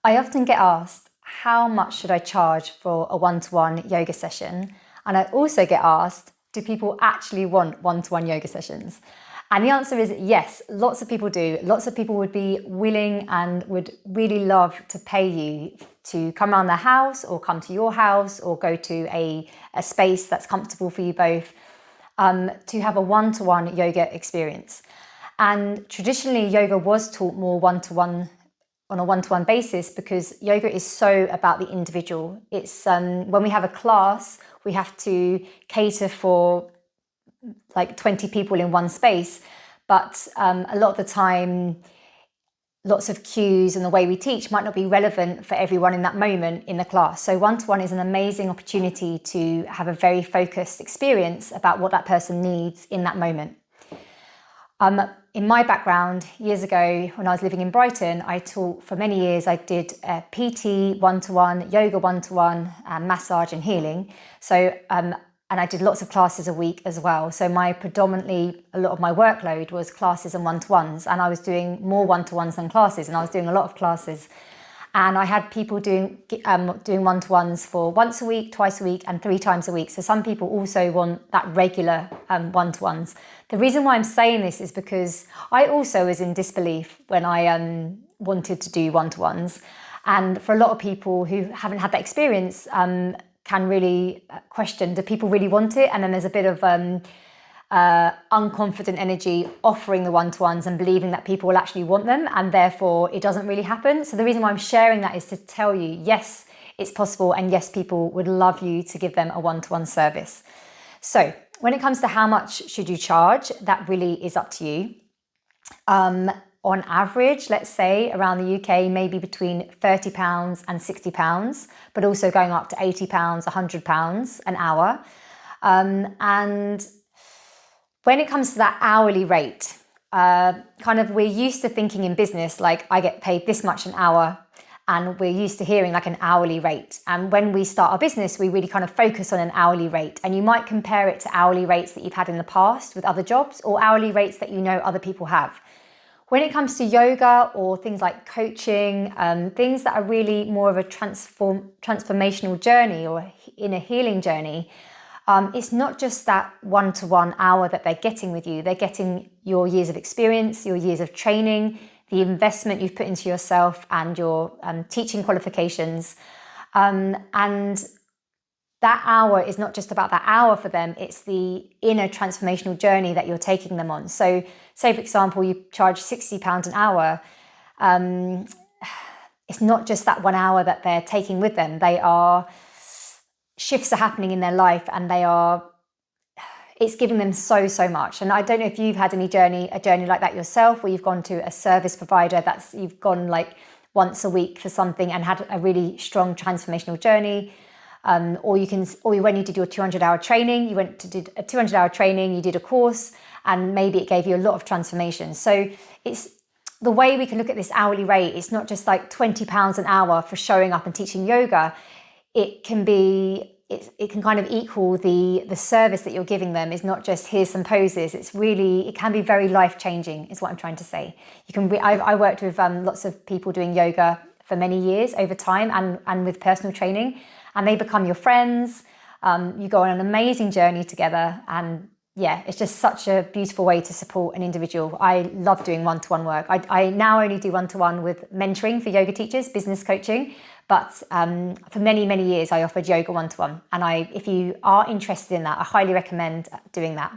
I often get asked, how much should I charge for a one-to-one yoga session? And I also get asked, do people actually want one-to-one yoga sessions? And the answer is yes, lots of people do. Lots of people would be willing and would really love to pay you to come around their house or come to your house or go to a space that's comfortable for you both, to have a one-to-one yoga experience. And traditionally, yoga was taught more one-to-one on a one-to-one basis because yoga is so about the individual. It's when we have a class, we have to cater for like 20 people in one space, but a lot of the time, lots of cues and the way we teach might not be relevant for everyone in that moment in the class. So one-to-one is an amazing opportunity to have a very focused experience about what that person needs in that moment. In my background, years ago, when I was living in Brighton, I taught for many years. I did PT one-to-one, yoga one-to-one, massage and healing. So, and I did lots of classes a week as well. So a lot of my workload was classes and one-to-ones, and I was doing more one-to-ones than classes, and I was doing a lot of classes. And I had people doing one-to-ones for once a week, twice a week, and 3 times a week. So some people also want that regular one-to-ones. The reason why I'm saying this is because I also was in disbelief when I wanted to do one-to-ones. And for a lot of people who haven't had that experience, can really question, do people really want it? And then there's a bit of unconfident energy offering the one-to-ones and believing that people will actually want them, and therefore it doesn't really happen. So the reason why I'm sharing that is to tell you, yes, it's possible, and yes, people would love you to give them a one-to-one service. So when it comes to how much should you charge, that really is up to you. On average, let's say around the UK, maybe between £30 and £60, but also going up to £80, £100 an hour. And when it comes to that hourly rate, we're used to thinking in business, like I get paid this much an hour, and we're used to hearing like an hourly rate. And when we start our business, we really kind of focus on an hourly rate. And you might compare it to hourly rates that you've had in the past with other jobs, or hourly rates that you know other people have. When it comes to yoga or things like coaching, things that are really more of a transformational journey or in a healing journey, it's not just that one-to-one hour that they're getting with you. They're getting your years of experience, your years of training, the investment you've put into yourself and your teaching qualifications. And that hour is not just about that hour for them, it's the inner transformational journey that you're taking them on. So say, for example, you charge £60 an hour. It's not just that 1 hour that they're taking with them. Shifts are happening in their life, and it's giving them so much. And I don't know if you've had a journey like that yourself, where you've gone to a service provider you've gone like once a week for something and had a really strong transformational journey. Or when you did your 200-hour training, you did a 200-hour training, you did a course, and maybe it gave you a lot of transformation. So it's the way we can look at this hourly rate. It's not just like £20 an hour for showing up and teaching yoga. It can kind of equal the service that you're giving them. Is not just here's some poses. It can be very life-changing, is what I'm trying to say. I worked with lots of people doing yoga for many years over time, and with personal training, and they become your friends. You go on an amazing journey together, and yeah, it's just such a beautiful way to support an individual. I love doing one-to-one work. I now only do one-to-one with mentoring for yoga teachers, business coaching, but for many years I offered yoga one-to-one. And if you are interested in that, I highly recommend doing that.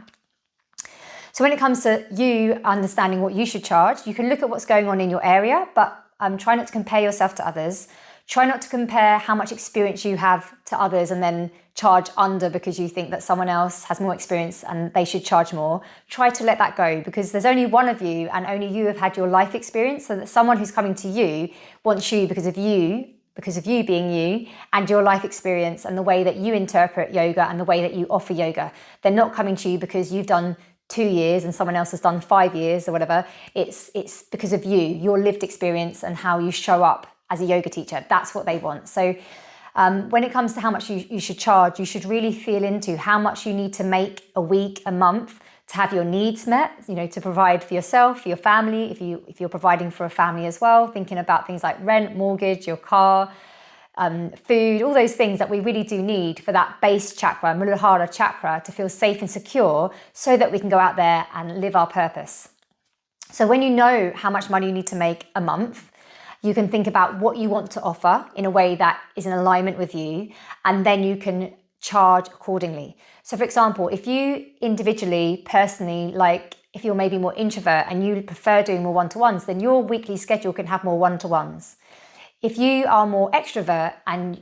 So when it comes to you understanding what you should charge, you can look at what's going on in your area, but try not to compare yourself to others. Try not to compare how much experience you have to others and then charge under because you think that someone else has more experience and they should charge more. Try to let that go, because there's only one of you, and only you have had your life experience, so that someone who's coming to you wants you because of you being you and your life experience and the way that you interpret yoga and the way that you offer yoga. They're not coming to you because you've done 2 years and someone else has done 5 years or whatever. It's because of you, your lived experience and how you show up as a yoga teacher. That's what they want. So when it comes to how much you should charge, you should really feel into how much you need to make a week, a month, to have your needs met, to provide for yourself, for your family, if you're providing for a family as well, thinking about things like rent, mortgage, your car, food, all those things that we really do need for that base chakra, Muladhara chakra, to feel safe and secure so that we can go out there and live our purpose. So when you know how much money you need to make a month, you can think about what you want to offer in a way that is in alignment with you, and then you can charge accordingly. So for example, if you individually, personally, like if you're maybe more introvert and you prefer doing more one-to-ones, then your weekly schedule can have more one-to-ones. If you are more extrovert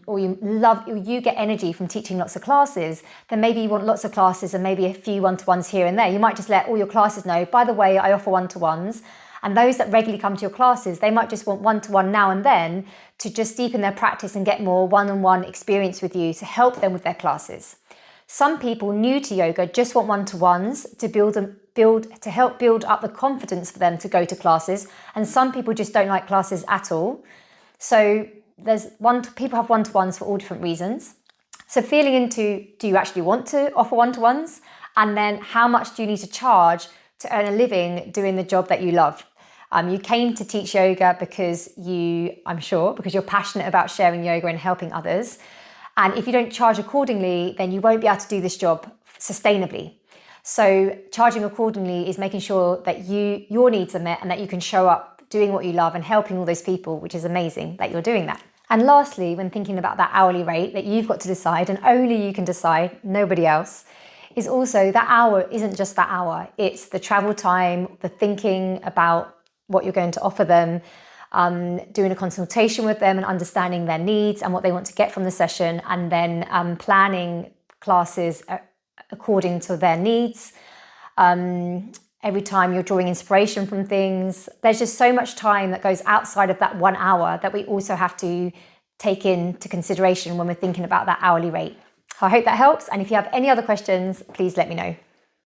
or you get energy from teaching lots of classes, then maybe you want lots of classes and maybe a few one-to-ones here and there. You might just let all your classes know, by the way, I offer one-to-ones. And those that regularly come to your classes, they might just want one-to-one now and then to just deepen their practice and get more one-on-one experience with you to help them with their classes. Some people new to yoga just want one-to-ones to help build up the confidence for them to go to classes. And some people just don't like classes at all. So people have one-to-ones for all different reasons. So feeling into, do you actually want to offer one-to-ones? And then how much do you need to charge to earn a living doing the job that you love? You came to teach yoga because you're passionate about sharing yoga and helping others. And if you don't charge accordingly, then you won't be able to do this job sustainably. So charging accordingly is making sure that your needs are met and that you can show up doing what you love and helping all those people, which is amazing that you're doing that. And lastly, when thinking about that hourly rate that you've got to decide, and only you can decide, nobody else, is also that hour isn't just that hour. It's the travel time, the thinking about what you're going to offer them, doing a consultation with them and understanding their needs and what they want to get from the session, and then planning classes according to their needs. Every time you're drawing inspiration from things, there's just so much time that goes outside of that 1 hour that we also have to take into consideration when we're thinking about that hourly rate. I hope that helps. And if you have any other questions, please let me know.